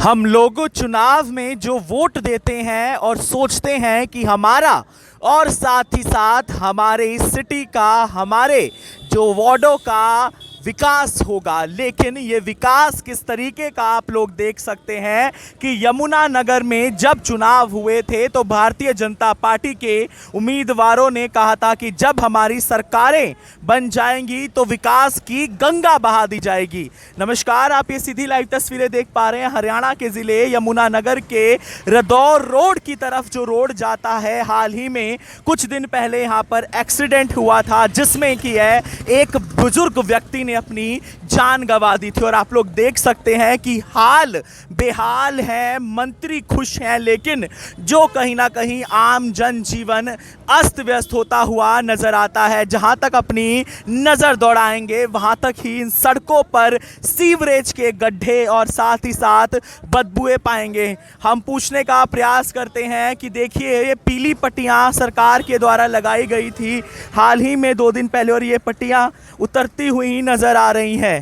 हम लोग चुनाव में जो वोट देते हैं और सोचते हैं कि हमारा और साथ ही साथ हमारे इस सिटी का, हमारे जो वार्डों का विकास होगा, लेकिन ये विकास किस तरीके का आप लोग देख सकते हैं कि यमुना नगर में जब चुनाव हुए थे तो भारतीय जनता पार्टी के उम्मीदवारों ने कहा था कि जब हमारी सरकारें बन जाएंगी तो विकास की गंगा बहा दी जाएगी। नमस्कार, आप ये सीधी लाइव तस्वीरें देख पा रहे हैं हरियाणा के ज़िले यमुना नगर के रदौर रोड की तरफ। जो रोड जाता है, हाल ही में कुछ दिन पहले यहाँ पर एक्सीडेंट हुआ था जिसमें कि है एक बुजुर्ग व्यक्ति ने अपनी जान गंवा दी थी। और आप लोग देख सकते हैं कि हाल बेहाल है, मंत्री खुश हैं, लेकिन जो कहीं ना कहीं आम जनजीवन अस्त व्यस्त होता हुआ नजर आता है। जहां तक अपनी नजर दौड़ाएंगे वहां तक ही इन सड़कों पर सीवरेज के गड्ढे और साथ ही साथ बदबूएं पाएंगे। हम पूछने का प्रयास करते हैं कि देखिए, ये पीली पट्टियां सरकार के द्वारा लगाई गई थी हाल ही में 2 दिन पहले, और ये पट्टियां उतरती हुई नजर आ रही हैं।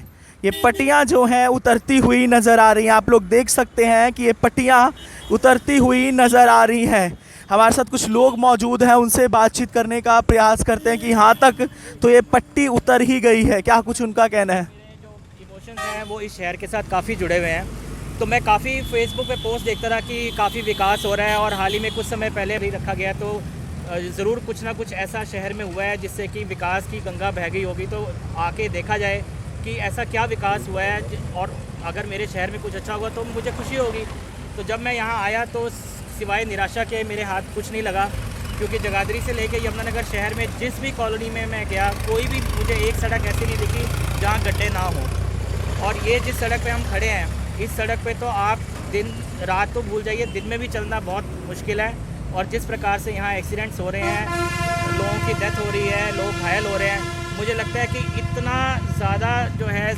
ये पट्टियां जो हैं उतरती हुई नज़र आ रही हैं। आप लोग देख सकते हैं कि ये पट्टियां उतरती हुई नज़र आ रही हैं। हमारे साथ कुछ लोग मौजूद हैं, उनसे बातचीत करने का प्रयास करते हैं कि यहाँ तक तो ये पट्टी उतर ही गई है। क्या कुछ उनका कहना है? जो इमोशंस हैं वो इस शहर के साथ काफ़ी जुड़े हुए हैं। तो मैं काफ़ी फेसबुक पे पोस्ट देखता था कि काफ़ी विकास हो रहा है, और हाल ही में कुछ समय पहले भी रखा गया, तो ज़रूर कुछ ना कुछ ऐसा शहर में हुआ है जिससे कि विकास की गंगा बह गई होगी। तो आके देखा जाए कि ऐसा क्या विकास हुआ है, और अगर मेरे शहर में कुछ अच्छा हुआ तो मुझे खुशी होगी। तो जब मैं यहाँ आया तो सिवाय निराशा के मेरे हाथ कुछ नहीं लगा, क्योंकि जगाधरी से लेकर यमुनानगर शहर में जिस भी कॉलोनी में मैं गया, कोई भी मुझे एक सड़क ऐसी नहीं दिखी जहाँ गड्ढे ना हो। और ये जिस सड़क पे हम खड़े हैं, इस सड़क पे तो आप दिन रात तो भूल जाइए, दिन में भी चलना बहुत मुश्किल है। और जिस प्रकार से यहाँ एक्सीडेंट्स हो रहे हैं, लोगों की डेथ हो रही है, लोग घायल हो रहे हैं, मुझे लगता है कि इतना ज़्यादा जो है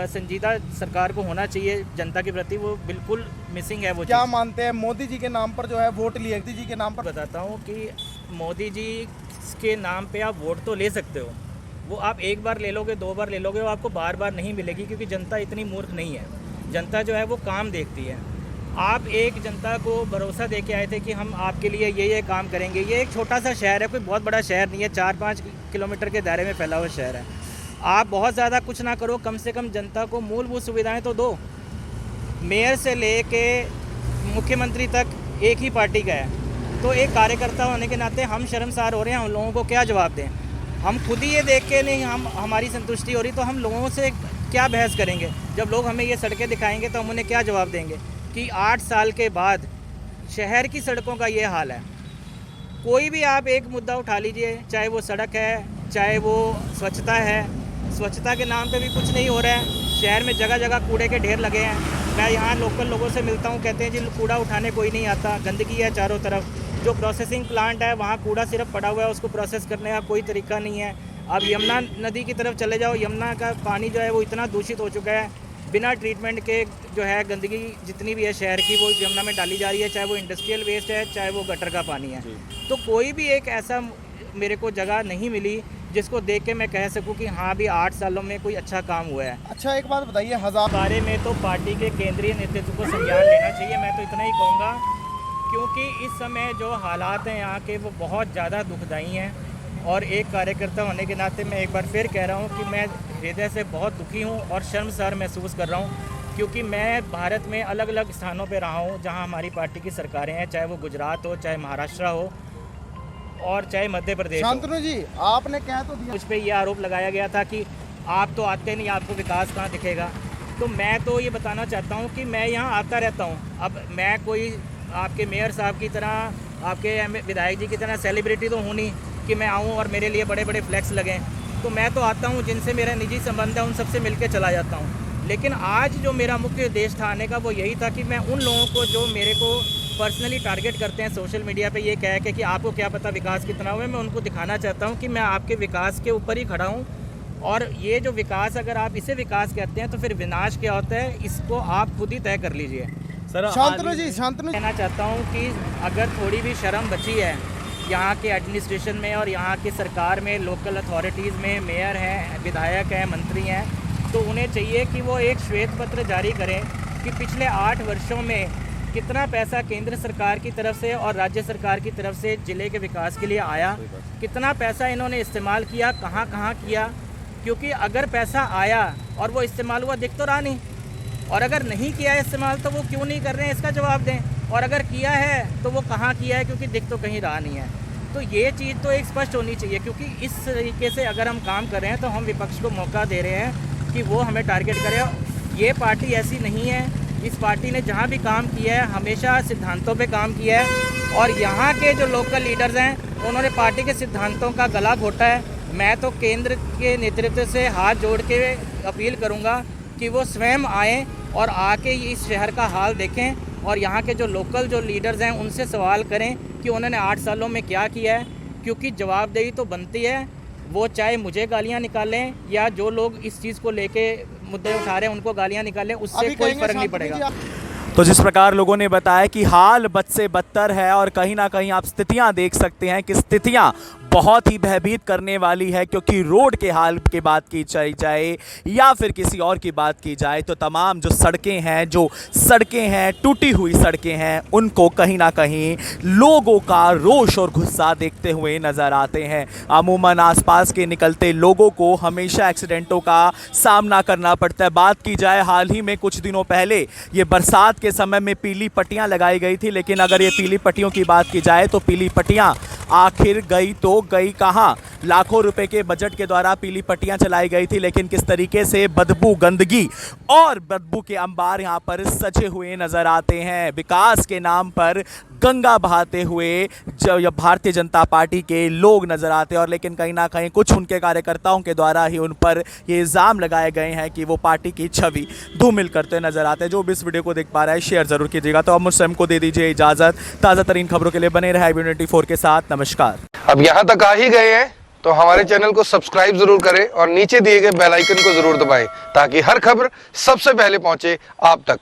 संजीदा सरकार को होना चाहिए जनता के प्रति, वो बिल्कुल मिसिंग है। वो क्या मानते हैं मोदी जी के नाम पर जो है वोट लिए? मोदी जी के नाम पर बताता हूँ कि मोदी जी के नाम पे आप वोट तो ले सकते हो, वो आप एक बार ले लोगे, 2 बार ले लोगे, वो आपको बार बार नहीं मिलेगी, क्योंकि जनता इतनी मूर्ख नहीं है। जनता जो है वो काम देखती है। आप एक जनता को भरोसा दे के आए थे कि हम आपके लिए ये काम करेंगे। ये एक छोटा सा शहर है, कोई बहुत बड़ा शहर नहीं है, 4-5 किलोमीटर के दायरे में फैला हुआ शहर है। आप बहुत ज़्यादा कुछ ना करो, कम से कम जनता को मूलभूत सुविधाएं तो दो। मेयर से ले के मुख्यमंत्री तक एक ही पार्टी का है, तो एक कार्यकर्ता होने के नाते हम शर्मसार हो रहे हैं। हम लोगों को क्या जवाब दें? हम खुद ही ये देख के नहीं हमारी संतुष्टि हो रही, तो हम लोगों से क्या बहस करेंगे? जब लोग हमें ये सड़कें दिखाएंगे तो हम उन्हें क्या जवाब देंगे कि 8 साल के बाद शहर की सड़कों का ये हाल है। कोई भी आप एक मुद्दा उठा लीजिए, चाहे वो सड़क है, चाहे वो स्वच्छता है, स्वच्छता के नाम पे भी कुछ नहीं हो रहा है। शहर में जगह जगह कूड़े के ढेर लगे हैं। मैं यहाँ लोकल लोगों से मिलता हूँ, कहते हैं जी कूड़ा उठाने कोई नहीं आता, गंदगी है चारों तरफ। जो प्रोसेसिंग प्लांट है वहाँ कूड़ा सिर्फ पड़ा हुआ है, उसको प्रोसेस करने का कोई तरीका नहीं है। अब यमुना नदी की तरफ चले जाओ, यमुना का पानी जो है वो इतना दूषित हो चुका है, बिना ट्रीटमेंट के जो है गंदगी जितनी भी है शहर की वो यमुना में डाली जा रही है, चाहे वो इंडस्ट्रियल वेस्ट है, चाहे वो गटर का पानी है। तो कोई भी एक ऐसा मेरे को जगह नहीं मिली जिसको देख के मैं कह सकूं कि हाँ भी 8 सालों में कोई अच्छा काम हुआ है। अच्छा, एक बात बताइए, हजार बारे में तो पार्टी के केंद्रीय नेतृत्व को संज्ञान लेना चाहिए, मैं तो इतना ही कहूँगा, क्योंकि इस समय जो हालात हैं यहाँ के वो बहुत ज़्यादा दुखदायी हैं। और एक कार्यकर्ता होने के नाते मैं एक बार फिर कह रहा हूँ कि मैं हृदय से बहुत दुखी हूँ और शर्मसार महसूस कर रहा हूँ, क्योंकि मैं भारत में अलग अलग स्थानों पर रहा हूँ जहाँ हमारी पार्टी की सरकारें हैं, चाहे वो गुजरात हो, चाहे महाराष्ट्र हो, और चाहे मध्य प्रदेश। शांतनु जी, आपने कह तो दिया, मुझ पे ये आरोप लगाया गया था कि आप तो आते नहीं, आपको विकास कहाँ दिखेगा। तो मैं तो ये बताना चाहता हूँ कि मैं यहाँ आता रहता हूँ। अब मैं कोई आपके मेयर साहब की तरह, आपके विधायक जी की तरह सेलिब्रिटी तो हूँ नहीं कि मैं आऊँ और मेरे लिए बड़े बड़े फ्लैक्स लगें। तो मैं तो आता हूँ, जिनसे मेरा निजी संबंध है उन सबसे मिल के चला जाता हूँ। लेकिन आज जो मेरा मुख्य उद्देश्य था आने का वो यही था कि मैं उन लोगों को जो मेरे को पर्सनली टारगेट करते हैं सोशल मीडिया पे, ये कह के कि आपको क्या पता विकास कितना हुआ है, मैं उनको दिखाना चाहता हूँ कि मैं आपके विकास के ऊपर ही खड़ा हूँ। और ये जो विकास, अगर आप इसे विकास कहते हैं तो फिर विनाश क्या होता है, इसको आप खुद ही तय कर लीजिए। सर शांतनु जी, शांतनु कहना चाहता हूँ कि अगर थोड़ी भी शर्म बची है यहाँ के एडमिनिस्ट्रेशन में और यहाँ की सरकार में, लोकल अथॉरिटीज़ में, मेयर हैं, विधायक हैं, मंत्री हैं, तो उन्हें चाहिए कि वो एक श्वेत पत्र जारी करें कि पिछले 8 वर्षों में कितना पैसा केंद्र सरकार की तरफ से और राज्य सरकार की तरफ से ज़िले के विकास के लिए आया, कितना पैसा इन्होंने इस्तेमाल किया, कहाँ कहाँ किया। क्योंकि अगर पैसा आया और वो इस्तेमाल हुआ दिख तो रहा नहीं, और अगर नहीं किया है इस्तेमाल तो वो क्यों नहीं कर रहे हैं, इसका जवाब दें। और अगर किया है तो वो कहाँ किया है, क्योंकि दिख तो कहीं रहा नहीं है। तो ये चीज़ तो एक स्पष्ट होनी चाहिए, क्योंकि इस तरीके से अगर हम काम कर रहे हैं तो हम विपक्ष को मौका दे रहे हैं कि वो हमें टारगेट करे। ये पार्टी ऐसी नहीं है, इस पार्टी ने जहाँ भी काम किया है हमेशा सिद्धांतों पे काम किया है, और यहाँ के जो लोकल लीडर्स हैं उन्होंने पार्टी के सिद्धांतों का गला घोटा है। मैं तो केंद्र के नेतृत्व से हाथ जोड़ के अपील करूँगा कि वो स्वयं आएँ और आके इस शहर का हाल देखें, और यहाँ के जो लोकल जो लीडर्स हैं उनसे सवाल करें कि उन्होंने 8 सालों में क्या किया है, क्योंकि जवाबदेही तो बनती है। वो चाहे मुझे गालियाँ निकालें या जो लोग इस चीज़ को लेके मुद्दे उठा रहे हैं उनको गालियाँ निकालें, उससे कोई फ़र्क नहीं पड़ेगा। तो जिस प्रकार लोगों ने बताया कि हाल बद से बदतर है, और कहीं ना कहीं आप स्थितियां देख सकते हैं कि स्थितियां बहुत ही भयभीत करने वाली है, क्योंकि रोड के हाल की बात की जाए या फिर किसी और की बात की जाए तो तमाम जो सड़कें हैं टूटी हुई सड़कें हैं, उनको कहीं ना कहीं लोगों का रोष और गुस्सा देखते हुए नज़र आते हैं। अमूमन आसपास के निकलते लोगों को हमेशा एक्सीडेंटों का सामना करना पड़ता है। बात की जाए हाल ही में कुछ दिनों पहले ये बरसात के समय में पीली पट्टियाँ लगाई गई थी, लेकिन अगर ये पीली पट्टियों की बात की जाए तो पीली पट्टियाँ आखिर गई तो गई कहाँ। लाखों रुपए के बजट के द्वारा पीली पट्टियां चलाई गई थी, लेकिन किस तरीके से बदबू, गंदगी और बदबू के अंबार यहां पर सजे हुए नजर आते हैं। विकास के नाम पर गंगा बहाते हुए जब भारतीय जनता पार्टी के लोग नजर आते हैं, और लेकिन कहीं ना कहीं कुछ उनके कार्यकर्ताओं के द्वारा ही उन पर ये इल्ज़ाम लगाए गए हैं कि वो पार्टी की छवि धूमिल करते नजर आते हैं। जो भी इस वीडियो को देख पा रहा है शेयर जरूर कीजिएगा। तो अब मुझ स्वयं को दे दीजिए इजाज़त। ताज़ा तरीन खबरों के लिए बने रहे IB24 के साथ। नमस्कार। अब यहाँ तक आ ही गए हैं तो हमारे चैनल को सब्सक्राइब जरूर करें और नीचे दिए गए बेल आइकन को जरूर दबाएं, ताकि हर खबर सबसे पहले पहुंचे आप तक।